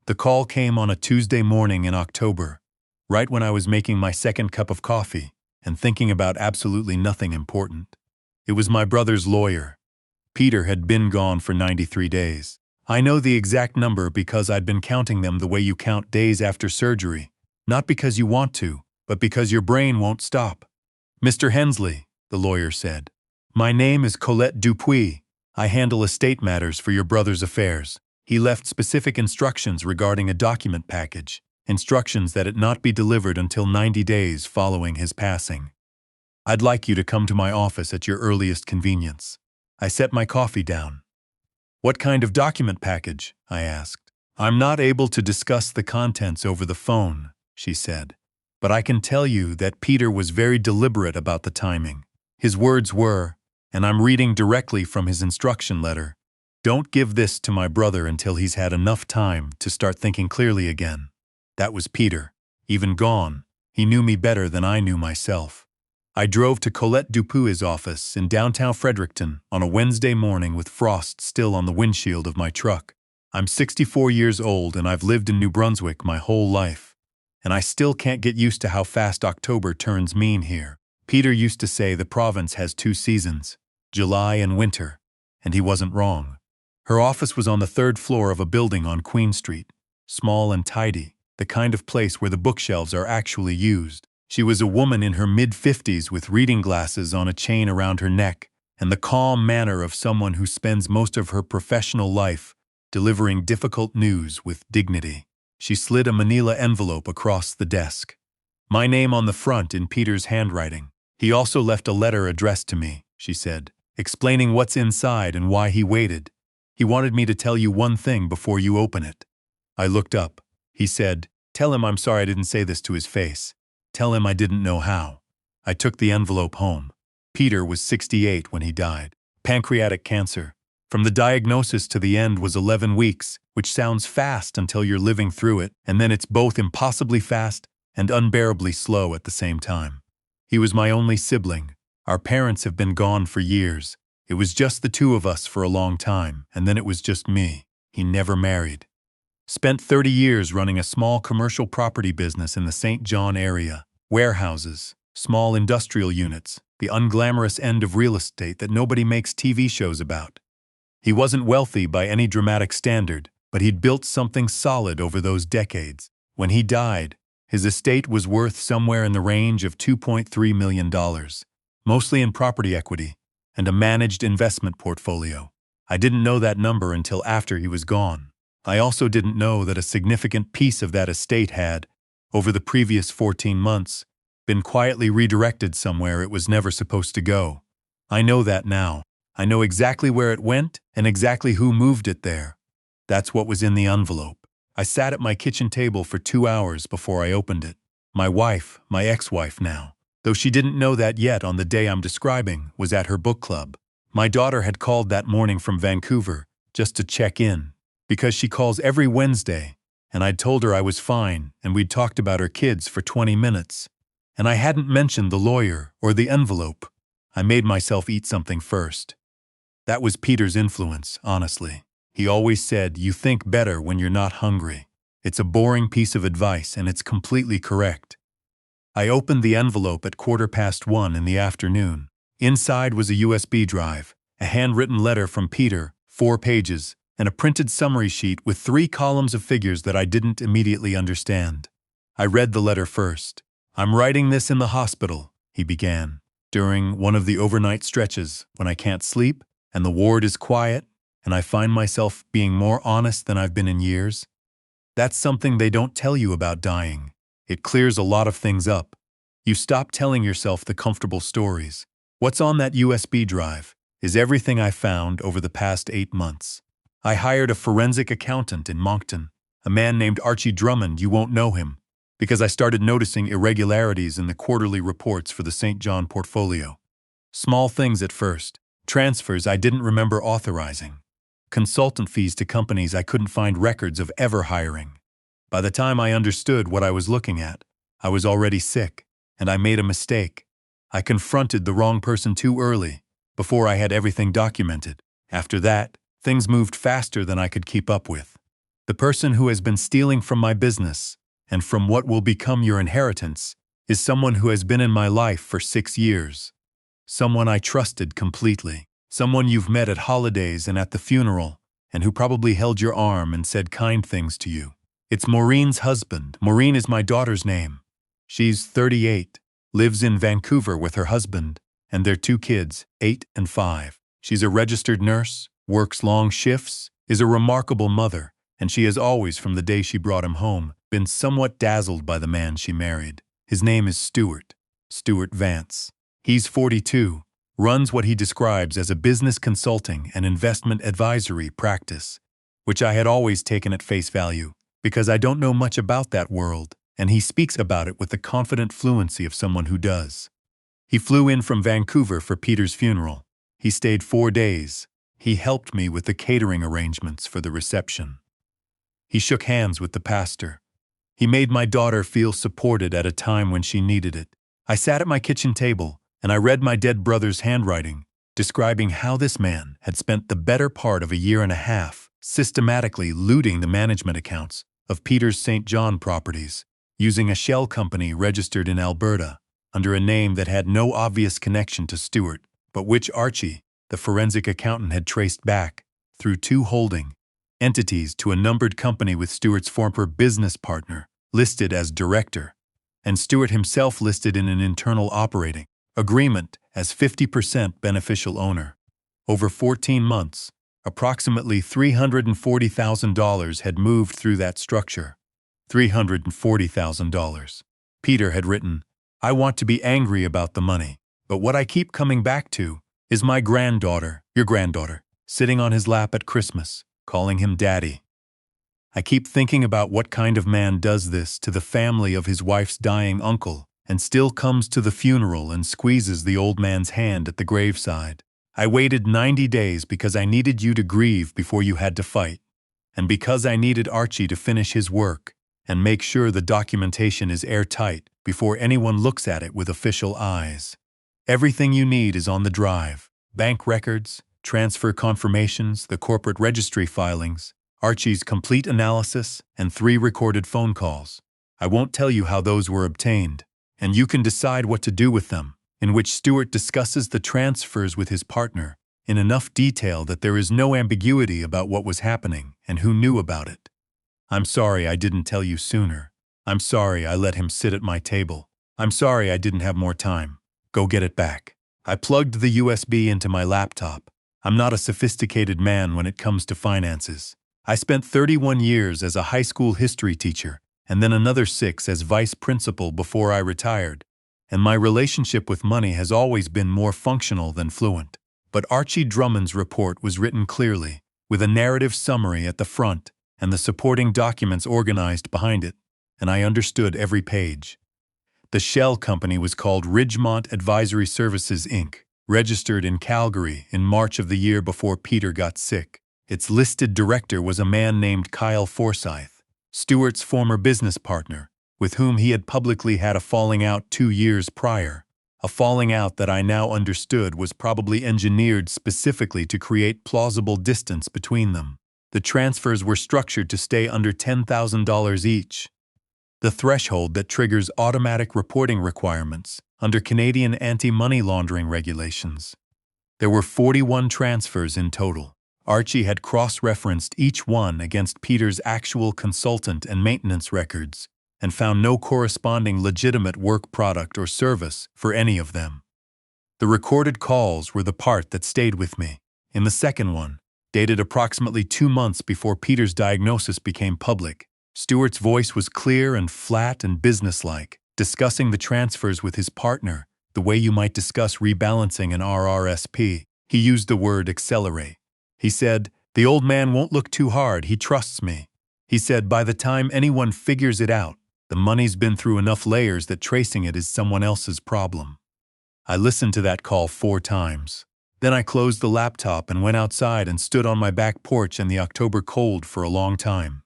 The call came on a Tuesday morning in October, right when I was making my second cup of coffee and thinking about absolutely nothing important. It was my brother's lawyer. Peter had been gone for 93 days. I know the exact number because I'd been counting them the way you count days after surgery, not because you want to, but because your brain won't stop. "Mr. Hensley," the lawyer said, "my name is Colette Dupuis. I handle estate matters for your brother's affairs." He left specific instructions regarding a document package, instructions that it not be delivered until 90 days following his passing. "I'd like you to come to my office at your earliest convenience." I set my coffee down. "What kind of document package?" I asked. "I'm not able to discuss the contents over the phone," she said. "But I can tell you that Peter was very deliberate about the timing. His words were, and I'm reading directly from his instruction letter, 'Don't give this to my brother until he's had enough time to start thinking clearly again.' That was Peter. Even gone, he knew me better than I knew myself. I drove to Colette Dupuis' office in downtown Fredericton on a Wednesday morning with frost still on the windshield of my truck. I'm 64 years old and I've lived in New Brunswick my whole life, and I still can't get used to how fast October turns mean here. Peter used to say the province has 2 seasons, July and winter, and he wasn't wrong. Her office was on the 3rd floor of a building on Queen Street, small and tidy, the kind of place where the bookshelves are actually used. She was a woman in her mid-50s with reading glasses on a chain around her neck and the calm manner of someone who spends most of her professional life delivering difficult news with dignity. She slid a manila envelope across the desk. My name on the front in Peter's handwriting. "He also left a letter addressed to me," she said, "explaining what's inside and why he waited. He wanted me to tell you one thing before you open it." I looked up. He said, "Tell him I'm sorry I didn't say this to his face. Tell him I didn't know how." I took the envelope home. Peter was 68 when he died. Pancreatic cancer. From the diagnosis to the end was 11 weeks, which sounds fast until you're living through it, and then it's both impossibly fast and unbearably slow at the same time. He was my only sibling. Our parents have been gone for years. It was just the 2 of us for a long time, and then it was just me. He never married. Spent 30 years running a small commercial property business in the St. John area. Warehouses, small industrial units, the unglamorous end of real estate that nobody makes TV shows about. He wasn't wealthy by any dramatic standard, but he'd built something solid over those decades. When he died, his estate was worth somewhere in the range of $2.3 million, mostly in property equity and a managed investment portfolio. I didn't know that number until after he was gone. I also didn't know that a significant piece of that estate had, over the previous 14 months, been quietly redirected somewhere it was never supposed to go. I know that now. I know exactly where it went and exactly who moved it there. That's what was in the envelope. I sat at my kitchen table for 2 hours before I opened it. My wife, my ex-wife now, though she didn't know that yet on the day I'm describing, was at her book club. My daughter had called that morning from Vancouver just to check in, because she calls every Wednesday, and I'd told her I was fine and we'd talked about her kids for 20 minutes. And I hadn't mentioned the lawyer or the envelope. I made myself eat something first. That was Peter's influence, honestly. He always said, "You think better when you're not hungry." It's a boring piece of advice and it's completely correct. I opened the envelope at 1:15 in the afternoon. Inside was a USB drive, a handwritten letter from Peter, 4 pages, and a printed summary sheet with 3 columns of figures that I didn't immediately understand. I read the letter first. "I'm writing this in the hospital," he began, "during one of the overnight stretches when I can't sleep and the ward is quiet and I find myself being more honest than I've been in years. That's something they don't tell you about dying. It clears a lot of things up. You stop telling yourself the comfortable stories. What's on that USB drive is everything I found over the past 8 months. I hired a forensic accountant in Moncton, a man named Archie Drummond. You won't know him, because I started noticing irregularities in the quarterly reports for the St. John portfolio. Small things at first, transfers I didn't remember authorizing, consultant fees to companies I couldn't find records of ever hiring. By the time I understood what I was looking at, I was already sick, and I made a mistake. I confronted the wrong person too early, before I had everything documented. After that, things moved faster than I could keep up with. The person who has been stealing from my business and from what will become your inheritance is someone who has been in my life for 6 years. Someone I trusted completely. Someone you've met at holidays and at the funeral, and who probably held your arm and said kind things to you. It's Maureen's husband. Maureen is my daughter's name. She's 38, lives in Vancouver with her husband and their 2 kids, 8 and 5. She's a registered nurse, works long shifts, is a remarkable mother, and she has always, from the day she brought him home, been somewhat dazzled by the man she married. His name is Stuart Vance. He's 42, runs what he describes as a business consulting and investment advisory practice, which I had always taken at face value, because I don't know much about that world, and he speaks about it with the confident fluency of someone who does. He flew in from Vancouver for Peter's funeral. He stayed 4 days. He helped me with the catering arrangements for the reception. He shook hands with the pastor. He made my daughter feel supported at a time when she needed it. I sat at my kitchen table, and I read my dead brother's handwriting, describing how this man had spent the better part of a year and a half systematically looting the management accounts of Peter's St. John properties, using a shell company registered in Alberta under a name that had no obvious connection to Stuart, but which Archie, the forensic accountant, had traced back through 2 holding entities to a numbered company with Stuart's former business partner listed as director, and Stuart himself listed in an internal operating agreement as 50% beneficial owner. Over 14 months, approximately $340,000 had moved through that structure. $340,000. Peter had written, "I want to be angry about the money, but what I keep coming back to is my granddaughter, your granddaughter, sitting on his lap at Christmas, calling him Daddy. I keep thinking about what kind of man does this to the family of his wife's dying uncle and still comes to the funeral and squeezes the old man's hand at the graveside. I waited 90 days because I needed you to grieve before you had to fight, and because I needed Archie to finish his work and make sure the documentation is airtight before anyone looks at it with official eyes. Everything you need is on the drive: bank records, transfer confirmations, the corporate registry filings, Archie's complete analysis, and 3 recorded phone calls. I won't tell you how those were obtained, and you can decide what to do with them, in which Stuart discusses the transfers with his partner in enough detail that there is no ambiguity about what was happening and who knew about it. I'm sorry I didn't tell you sooner. I'm sorry I let him sit at my table. I'm sorry I didn't have more time. Go get it back." I plugged the USB into my laptop. I'm not a sophisticated man when it comes to finances. I spent 31 years as a high school history teacher and then another 6 as vice principal before I retired, and my relationship with money has always been more functional than fluent. But Archie Drummond's report was written clearly, with a narrative summary at the front and the supporting documents organized behind it, and I understood every page. The shell company was called Ridgemont Advisory Services, Inc., registered in Calgary in March of the year before Peter got sick. Its listed director was a man named Kyle Forsyth, Stuart's former business partner, with whom he had publicly had a falling out 2 years prior, a falling out that I now understood was probably engineered specifically to create plausible distance between them. The transfers were structured to stay under $10,000 each, the threshold that triggers automatic reporting requirements under Canadian anti-money laundering regulations. There were 41 transfers in total. Archie had cross-referenced each one against Peter's actual consultant and maintenance records and found no corresponding legitimate work product or service for any of them. The recorded calls were the part that stayed with me. In the second one, dated approximately 2 months before Peter's diagnosis became public, Stuart's voice was clear and flat and businesslike, discussing the transfers with his partner the way you might discuss rebalancing an RRSP. He used the word accelerate. He said, "The old man won't look too hard, he trusts me." He said, "By the time anyone figures it out, the money's been through enough layers that tracing it is someone else's problem." I listened to that call 4 times. Then I closed the laptop and went outside and stood on my back porch in the October cold for a long time.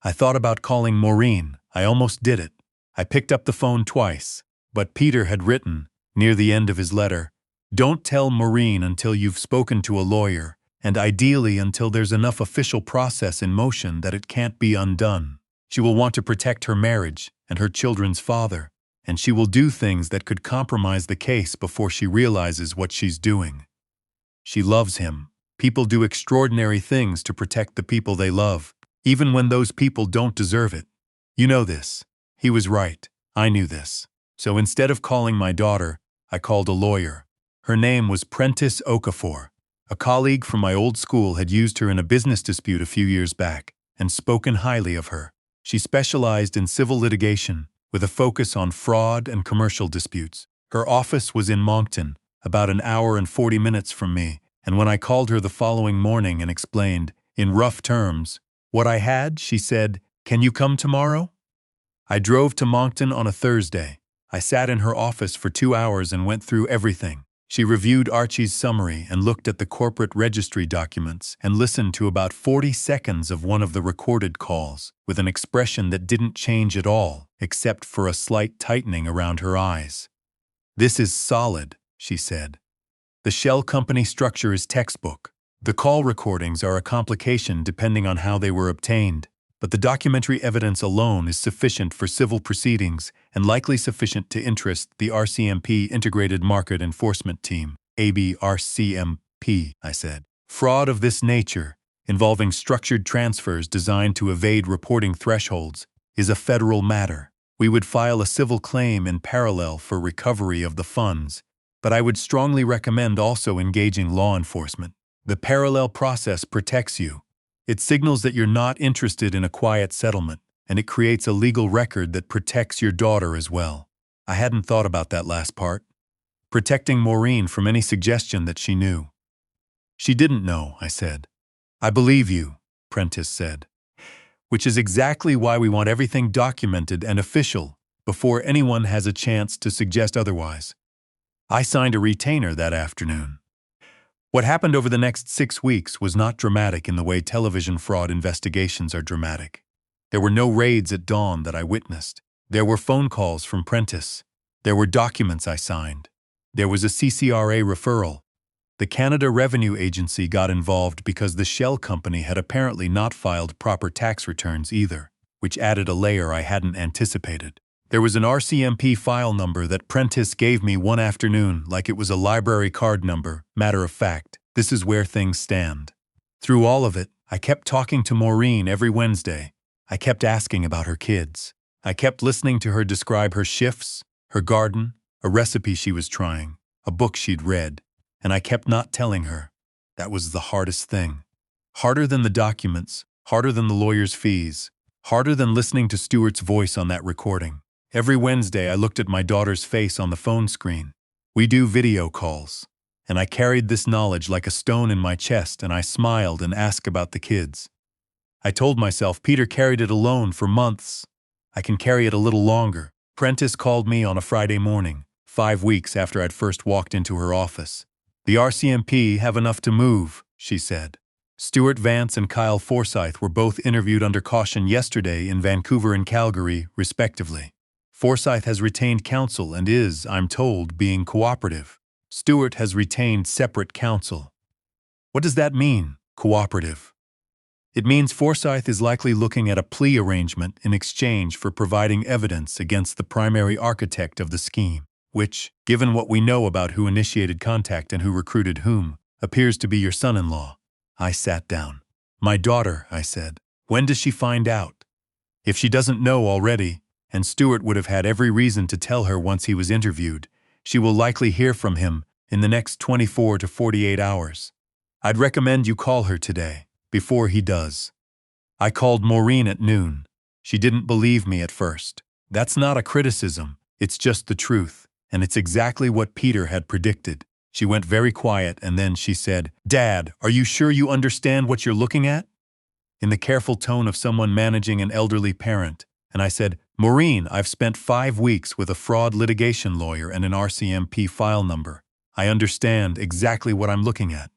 I thought about calling Maureen. I almost did it. I picked up the phone twice, but Peter had written, near the end of his letter, "Don't tell Maureen until you've spoken to a lawyer and ideally until there's enough official process in motion that it can't be undone. She will want to protect her marriage and her children's father, and she will do things that could compromise the case before she realizes what she's doing. She loves him. People do extraordinary things to protect the people they love, even when those people don't deserve it. You know this. He was right. I knew this. So instead of calling my daughter, I called a lawyer. Her name was Prentice Okafor. A colleague from my old school had used her in a business dispute a few years back and spoken highly of her. She specialized in civil litigation with a focus on fraud and commercial disputes. Her office was in Moncton, about an hour and 40 minutes from me, and when I called her the following morning and explained, in rough terms, what I had, she said, "Can you come tomorrow?" I drove to Moncton on a Thursday. I sat in her office for 2 hours and went through everything. She reviewed Archie's summary and looked at the corporate registry documents and listened to about 40 seconds of one of the recorded calls with an expression that didn't change at all, except for a slight tightening around her eyes. "This is solid," she said. "The shell company structure is textbook. The call recordings are a complication depending on how they were obtained, but the documentary evidence alone is sufficient for civil proceedings and likely sufficient to interest the RCMP Integrated Market Enforcement Team, ABRCMP, I said. Fraud of this nature, involving structured transfers designed to evade reporting thresholds, is a federal matter. We would file a civil claim in parallel for recovery of the funds, but I would strongly recommend also engaging law enforcement. The parallel process protects you. It signals that you're not interested in a quiet settlement, and it creates a legal record that protects your daughter as well. I hadn't thought about that last part. Protecting Maureen from any suggestion that she knew. She didn't know, I said. I believe you, Prentice said. Which is exactly why we want everything documented and official before anyone has a chance to suggest otherwise. I signed a retainer that afternoon. What happened over the next 6 weeks was not dramatic in the way television fraud investigations are dramatic. There were no raids at dawn that I witnessed. There were phone calls from Prentice. There were documents I signed. There was a CCRA referral. The Canada Revenue Agency got involved because the shell company had apparently not filed proper tax returns either, which added a layer I hadn't anticipated. There was an RCMP file number that Prentice gave me one afternoon like it was a library card number. Matter of fact, this is where things stand. Through all of it, I kept talking to Maureen every Wednesday. I kept asking about her kids. I kept listening to her describe her shifts, her garden, a recipe she was trying, a book she'd read, and I kept not telling her. That was the hardest thing. Harder than the documents, harder than the lawyer's fees, harder than listening to Stuart's voice on that recording. Every Wednesday, I looked at my daughter's face on the phone screen. We do video calls, and I carried this knowledge like a stone in my chest, and I smiled and asked about the kids. I told myself Peter carried it alone for months. I can carry it a little longer. Prentice called me on a Friday morning, 5 weeks after I'd first walked into her office. The RCMP have enough to move, she said. Stuart Vance and Kyle Forsyth were both interviewed under caution yesterday in Vancouver and Calgary, respectively. Forsyth has retained counsel and is, I'm told, being cooperative. Stuart has retained separate counsel. What does that mean, cooperative? It means Forsyth is likely looking at a plea arrangement in exchange for providing evidence against the primary architect of the scheme, which, given what we know about who initiated contact and who recruited whom, appears to be your son-in-law. I sat down. My daughter, I said. When does she find out? If she doesn't know already, and Stuart would have had every reason to tell her once he was interviewed, she will likely hear from him in the next 24 to 48 hours. I'd recommend you call her today, before he does. I called Maureen at noon. She didn't believe me at first. That's not a criticism, it's just the truth, and it's exactly what Peter had predicted. She went very quiet and then she said, "Dad, are you sure you understand what you're looking at?" In the careful tone of someone managing an elderly parent, and I said, "Maureen, I've spent 5 weeks with a fraud litigation lawyer and an RCMP file number. I understand exactly what I'm looking at."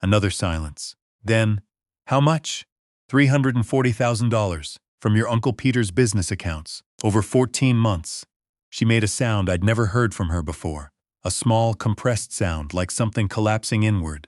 Another silence. Then, "How much?" $340,000 from your Uncle Peter's business accounts, over 14 months. She made a sound I'd never heard from her before, a small, compressed sound like something collapsing inward.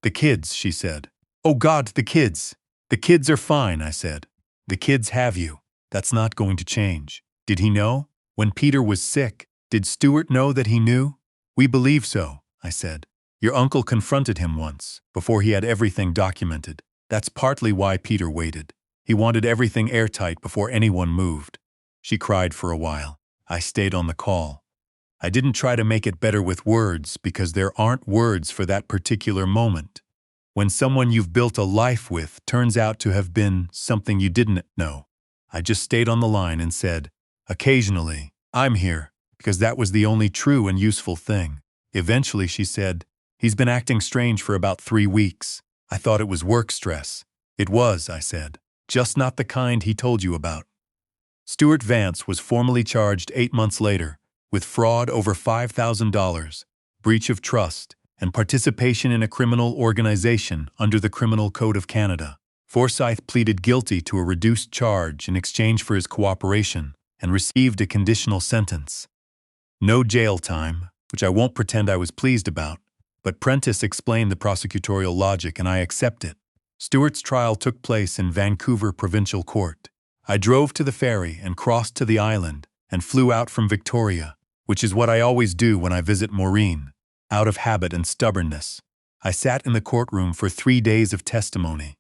"The kids," she said. "Oh God, the kids. The kids are fine," I said. "The kids have you. That's not going to change." Did he know? When Peter was sick, did Stuart know that he knew? "We believe so," I said. "Your uncle confronted him once, before he had everything documented. That's partly why Peter waited. He wanted everything airtight before anyone moved." She cried for a while. I stayed on the call. I didn't try to make it better with words because there aren't words for that particular moment. When someone you've built a life with turns out to have been something you didn't know. I just stayed on the line and said, "Occasionally, I'm here," because that was the only true and useful thing. Eventually she said, "He's been acting strange for about 3 weeks. I thought it was work stress." "It was," I said. "Just not the kind he told you about." Stuart Vance was formally charged 8 months later with fraud over $5,000, breach of trust, and participation in a criminal organization under the Criminal Code of Canada. Forsyth pleaded guilty to a reduced charge in exchange for his cooperation and received a conditional sentence. No jail time, which I won't pretend I was pleased about, but Prentice explained the prosecutorial logic and I accept it. Stuart's trial took place in Vancouver Provincial Court. I drove to the ferry and crossed to the island and flew out from Victoria, which is what I always do when I visit Maureen, out of habit and stubbornness. I sat in the courtroom for 3 days of testimony.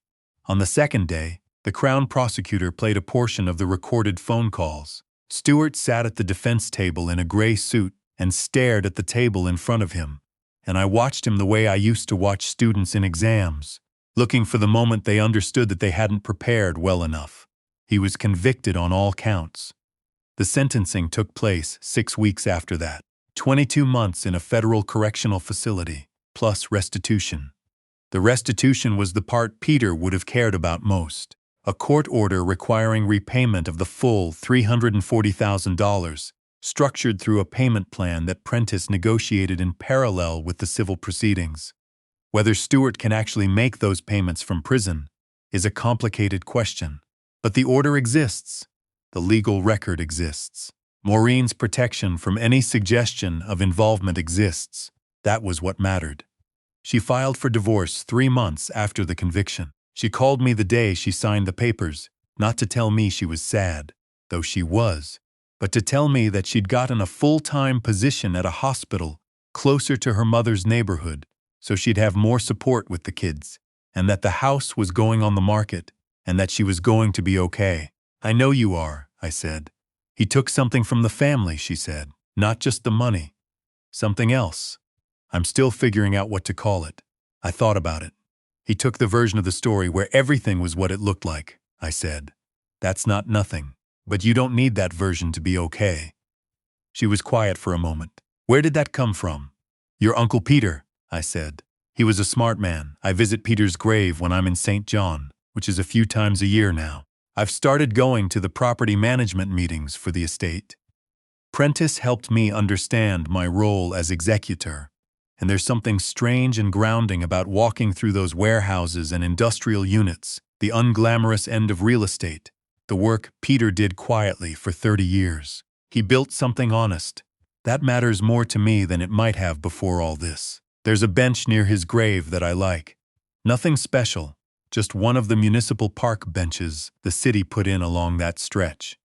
On the second day, the Crown prosecutor played a portion of the recorded phone calls. Stuart sat at the defense table in a gray suit and stared at the table in front of him, and I watched him the way I used to watch students in exams, looking for the moment they understood that they hadn't prepared well enough. He was convicted on all counts. The sentencing took place 6 weeks after that. 22 months in a federal correctional facility, plus restitution. The restitution was the part Peter would have cared about most. A court order requiring repayment of the full $340,000, structured through a payment plan that Prentice negotiated in parallel with the civil proceedings. Whether Stuart can actually make those payments from prison is a complicated question. But the order exists. The legal record exists. Maureen's protection from any suggestion of involvement exists. That was what mattered. She filed for divorce 3 months after the conviction. She called me the day she signed the papers, not to tell me she was sad, though she was, but to tell me that she'd gotten a full-time position at a hospital closer to her mother's neighborhood, so she'd have more support with the kids, and that the house was going on the market, and that she was going to be okay. "I know you are," I said. "He took something from the family," she said. "Not just the money. Something else. I'm still figuring out what to call it." I thought about it. "He took the version of the story where everything was what it looked like," I said. "That's not nothing. But you don't need that version to be okay." She was quiet for a moment. "Where did that come from?" "Your Uncle Peter," I said. "He was a smart man. I visit Peter's grave when I'm in St. John, which is a few times a year now. I've started going to the property management meetings for the estate." Prentice helped me understand my role as executor, and there's something strange and grounding about walking through those warehouses and industrial units, the unglamorous end of real estate, the work Peter did quietly for 30 years. He built something honest. That matters more to me than it might have before all this. There's a bench near his grave that I like. Nothing special, just one of the municipal park benches the city put in along that stretch.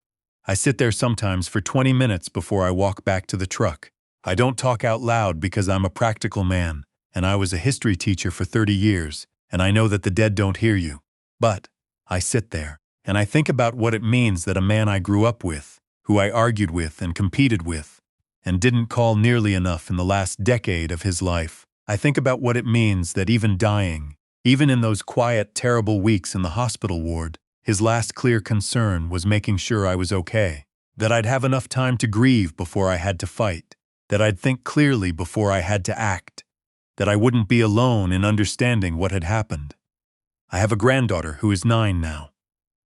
I sit there sometimes for 20 minutes before I walk back to the truck. I don't talk out loud because I'm a practical man, and I was a history teacher for 30 years, and I know that the dead don't hear you. But I sit there, and I think about what it means that a man I grew up with, who I argued with and competed with, and didn't call nearly enough in the last decade of his life. I think about what it means that even dying, even in those quiet, terrible weeks in the hospital ward, his last clear concern was making sure I was okay, that I'd have enough time to grieve before I had to fight, that I'd think clearly before I had to act, that I wouldn't be alone in understanding what had happened. I have a granddaughter who is 9 now.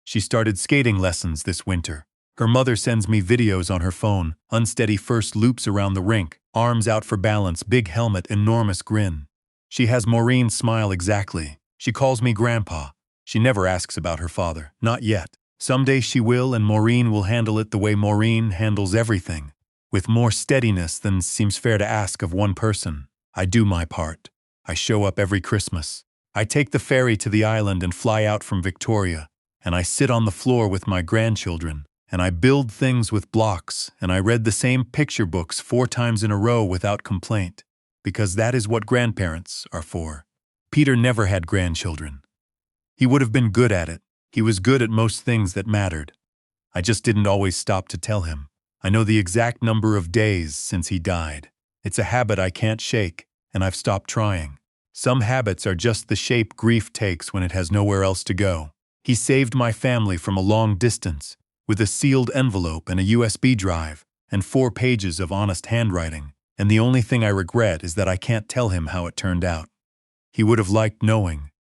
She started skating lessons this winter. Her mother sends me videos on her phone, unsteady first loops around the rink, arms out for balance, big helmet, enormous grin. She has Maureen's smile exactly. She calls me Grandpa. She never asks about her father, not yet. Someday she will, and Maureen will handle it the way Maureen handles everything, with more steadiness than seems fair to ask of one person. I do my part. I show up every Christmas. I take the ferry to the island and fly out from Victoria, and I sit on the floor with my grandchildren, and I build things with blocks, and I read the same picture books 4 times in a row without complaint, because that is what grandparents are for. Peter never had grandchildren. He would have been good at it. He was good at most things that mattered. I just didn't always stop to tell him. I know the exact number of days since he died. It's a habit I can't shake, and I've stopped trying. Some habits are just the shape grief takes when it has nowhere else to go. He saved my family from a long distance, with a sealed envelope and a USB drive, and 4 pages of honest handwriting, and the only thing I regret is that I can't tell him how it turned out. He would have liked knowing,